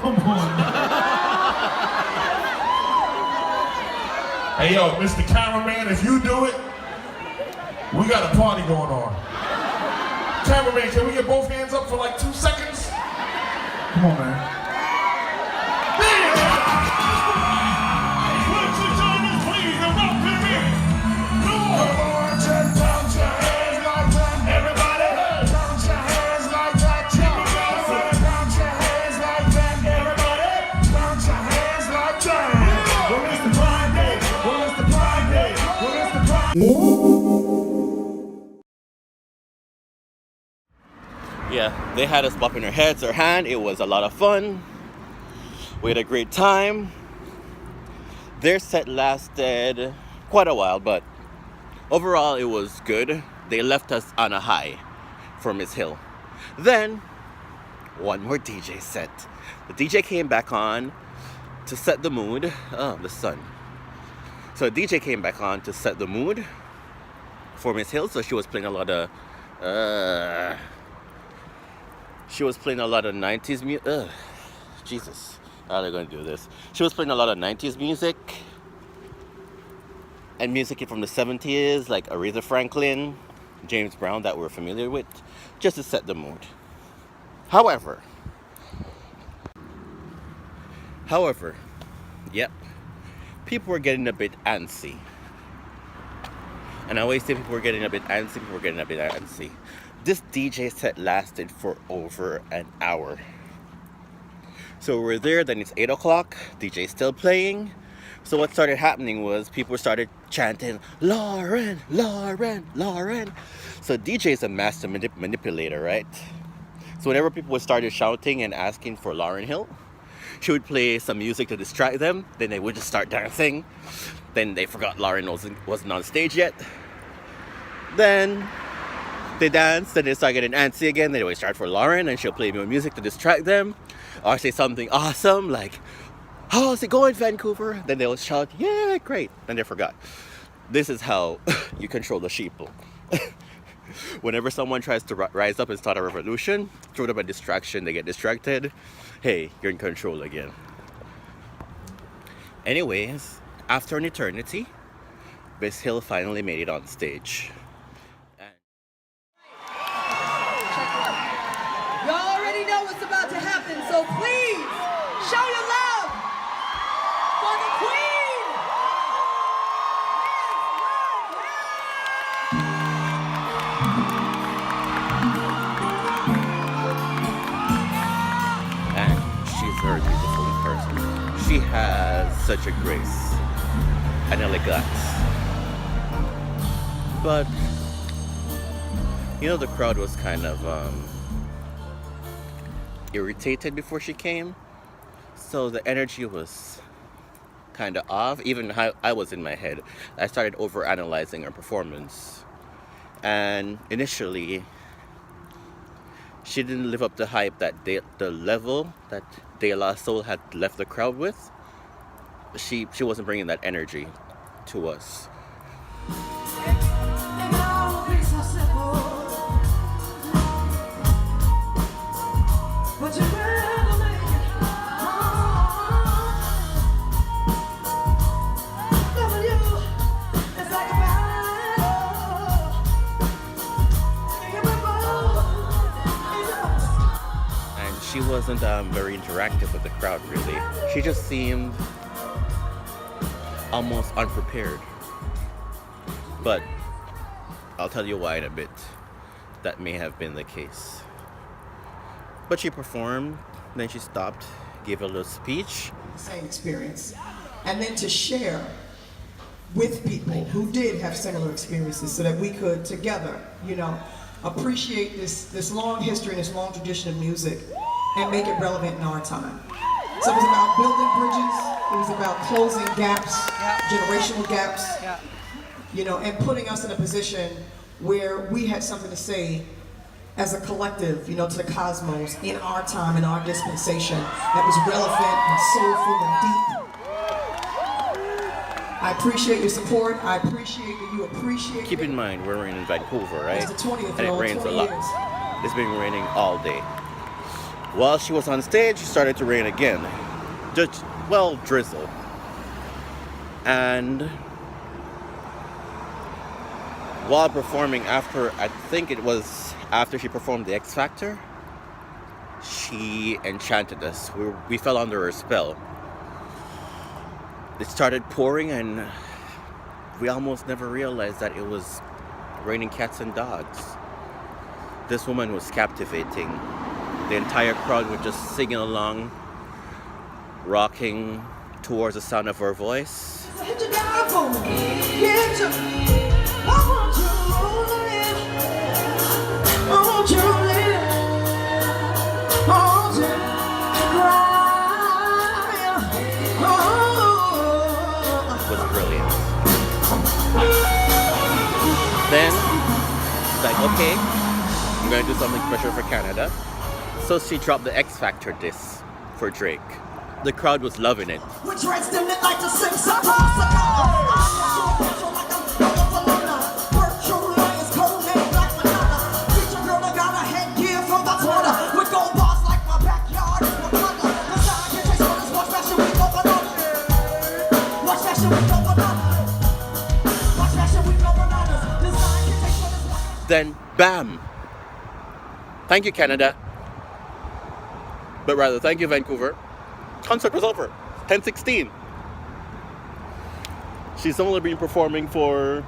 Come on. Hey, yo, Mr. Cameraman, if you do it, we got a party going on. Cameraman, can we get both hands up for like 2 seconds? Come on, man. Yeah, they had us bopping our heads, our hand. It was a lot of fun. We had a great time. Their set lasted quite a while, but overall it was good. They left us on a high for Miss Hill. Then, one more DJ set. The DJ came back on to set the mood. Oh, the sun. So the DJ came back on to set the mood for Miss Hill. So she was playing a lot of 90s music. Jesus, how are they going to do this? She was playing a lot of 90s music and music from the 70s, like Aretha Franklin, James Brown, that we're familiar with, just to set the mood. However, yep, people were getting a bit antsy. And I always say people were getting a bit antsy. This DJ set lasted for over an hour. So we're there, then it's 8 o'clock, DJ's still playing. So what started happening was people started chanting, Lauren, Lauren, Lauren. So DJ's a master manipulator, right? So whenever people started shouting and asking for Lauryn Hill, she would play some music to distract them. Then they would just start dancing. Then they forgot Lauren wasn't on stage yet. Then they danced, then they start getting antsy again. Then they would start for Lauren, and she'll play more music to distract them. Or say something awesome like, how's it going, Vancouver? Then they'll shout, yeah, great. Then they forgot. This is how you control the sheeple. Whenever someone tries to rise up and start a revolution, throw them a distraction, they get distracted. Hey, you're in control again. Anyways, after an eternity, Miss Hill finally made it on stage. Y'all already know what's about to happen, so please show your love for the Queen. And she's very beautiful in person. She has such a grace and elegance. But you know, the crowd was kind of irritated before she came, so the energy was kind of off. Even how I was in my head, I started over analyzing her performance, and initially she didn't live up to hype that the level that De La Soul had left the crowd with. She wasn't bringing that energy to us. She wasn't very interactive with the crowd, really. She just seemed almost unprepared. But I'll tell you why in a bit. That may have been the case. But she performed, then she stopped, gave a little speech. Same experience. And then to share with people who did have similar experiences so that we could together, appreciate this long history and this long tradition of music and make it relevant in our time. So it was about building bridges, it was about closing gaps, generational gaps, and putting us in a position where we had something to say as a collective, to the cosmos in our time, in our dispensation, that was relevant and soulful and deep. I appreciate your support. I appreciate that you appreciate Keep in mind, we're in Vancouver, right? It's the 20th, and it rains a lot. years. It's been raining all day. While she was on stage, it started to rain again. Just, well, drizzle. And while performing I think it was after she performed the X Factor, she enchanted us. We fell under her spell. It started pouring and we almost never realized that it was raining cats and dogs. This woman was captivating. The entire crowd was just singing along, rocking towards the sound of her voice. Was brilliant. Then, she's like, okay, I'm gonna do something special for Canada. So she dropped the X Factor disc for Drake. The crowd was loving it. Which reds them lit like to sing some Then, bam! Thank you, Canada. But rather, thank you, Vancouver. Concert was over. 10:16. She's only been performing for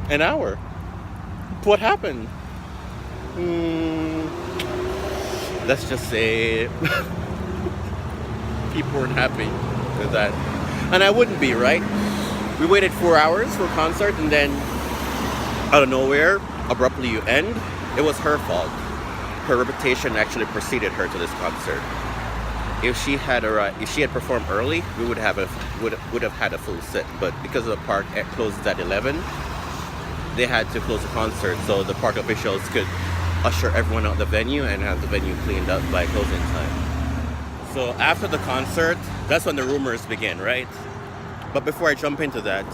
an hour. What happened? Let's just say people weren't happy with that. And I wouldn't be, right? We waited 4 hours for a concert and then out of nowhere, abruptly you end. It was her fault. Her reputation actually preceded her to this concert. If she had performed early, we would have had a full set. But because of the park closes at 11, they had to close the concert so the park officials could usher everyone out the venue and have the venue cleaned up by closing time. So after the concert, that's when the rumors begin, right? But before I jump into that,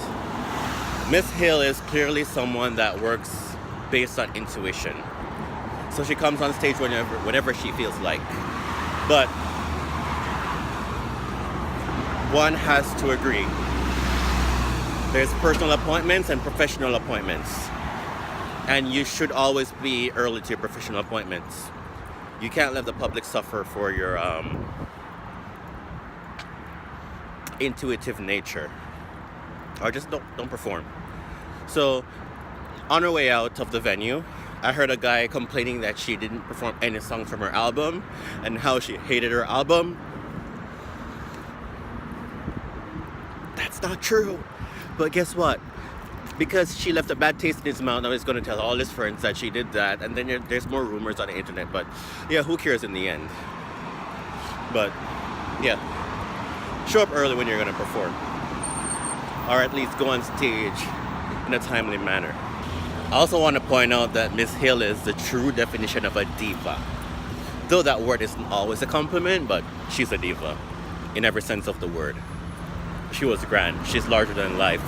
Miss Hill is clearly someone that works based on intuition. So she comes on stage whenever she feels like. But one has to agree. There's personal appointments and professional appointments. And you should always be early to your professional appointments. You can't let the public suffer for your intuitive nature. Or just don't perform. So, on her way out of the venue, I heard a guy complaining that she didn't perform any songs from her album and how she hated her album. That's not true. But guess what? Because she left a bad taste in his mouth, now he's going to tell all his friends that she did that. And then there's more rumors on the internet. But yeah, who cares in the end? But yeah, show up early when you're going to perform. Or at least go on stage in a timely manner. I also want to point out that Miss Hill is the true definition of a diva. Though that word isn't always a compliment, but she's a diva in every sense of the word. She was grand. She's larger than life.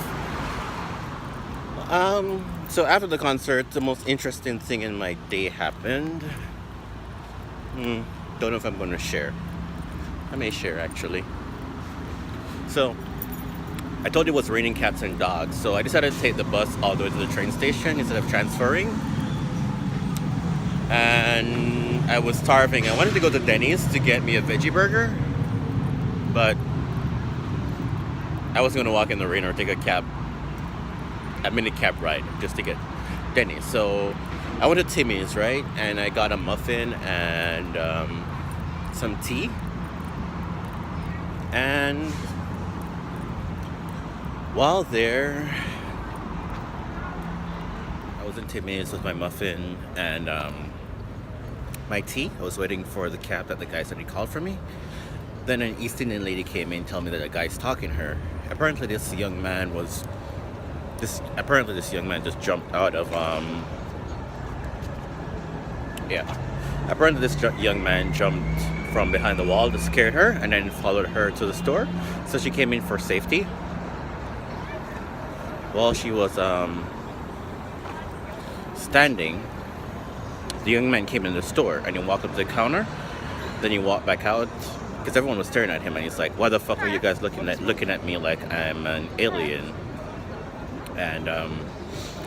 So after the concert, the most interesting thing in my day happened. Don't know if I'm going to share. I may share actually. So I told you it was raining cats and dogs, so I decided to take the bus all the way to the train station instead of transferring. And I was starving. I wanted to go to Denny's to get me a veggie burger, but I was going to walk in the rain or take a mini cab ride just to get Denny's. So I went to Timmy's, right? And I got a muffin and some tea. And while there, I was in Timmy's with my muffin and my tea. I was waiting for the cab that the guy said he called for me. Then an East Indian lady came in and told me that a guy's stalking her. Apparently this young man just jumped out of Apparently this young man jumped from behind the wall to scare her and then followed her to the store. So she came in for safety. While she was standing, The young man came in the store and he walked up to the counter. Then he walked back out because everyone was staring at him, and he's like, "Why the fuck are you guys looking at me like I'm an alien?" And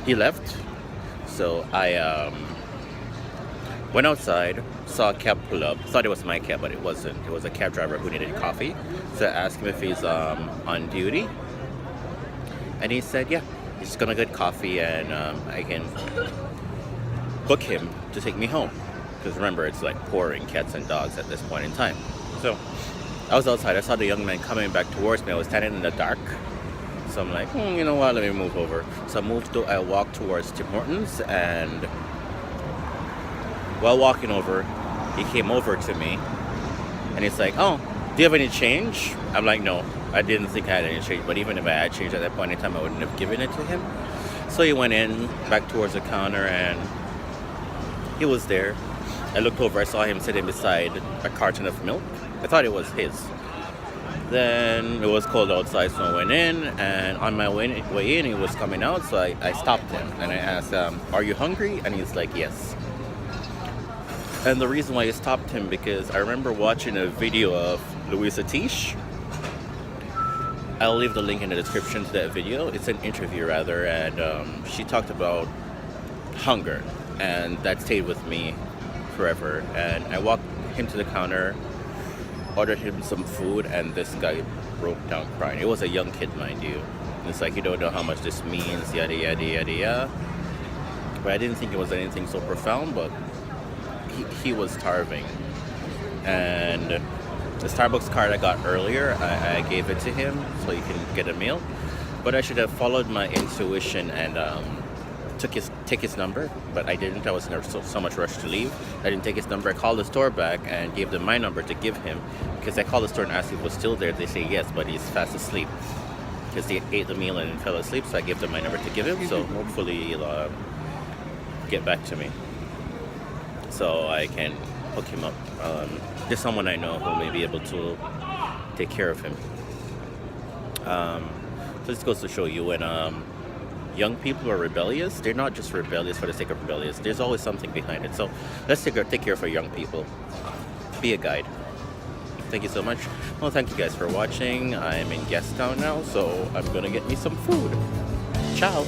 he left. So I went outside, saw a cab pull up. Thought it was my cab, but it wasn't. It was a cab driver who needed coffee. So I asked him if he's on duty, and he said, "Yeah, he's gonna get coffee, and I can book him to take me home." Because remember, it's like pouring cats and dogs at this point in time. So I was outside. I saw the young man coming back towards me. I was standing in the dark. So I'm like, you know what? Let me move over. So I walked towards Tim Hortons, and while walking over, he came over to me, and he's like, "Oh, do you have any change?" I'm like, "No, I didn't think I had any change. But even if I had change at that point in time, I wouldn't have given it to him." So he went in back towards the counter, and he was there. I looked over, I saw him sitting beside a carton of milk. I thought it was his. Then it was cold outside, so I went in, and on my way in, he was coming out, so I stopped him, and I asked, "Are you hungry?" And he's like, "Yes." And the reason why I stopped him, because I remember watching a video of Louisa Tish. I'll leave the link in the description to that video. It's an interview, rather, and she talked about hunger, and that stayed with me forever. And I walked him to the counter, ordered him some food, and this guy broke down crying. It was a young kid, mind you. It's like, "You don't know how much this means, yada yada yada yada." But I didn't think it was anything so profound, but he was starving. And the Starbucks card I got earlier, I gave it to him so he can get a meal. But I should have followed my intuition and take his number, but I didn't. I was in so much rush to leave. I didn't take his number. I called the store back and gave them my number to give him, because I called the store and asked if he was still there. They say yes, but he's fast asleep because he ate the meal and fell asleep. So I gave them my number to give him. So hopefully he'll get back to me so I can hook him up. There's someone I know who may be able to take care of him. So this goes to show you when young people are rebellious, they're not just rebellious for the sake of rebellious. There's always something behind it. So let's take care of our young people. Be a guide. Thank you so much. Well, thank you guys for watching. I'm in Gastown now, so I'm gonna get me some food. Ciao.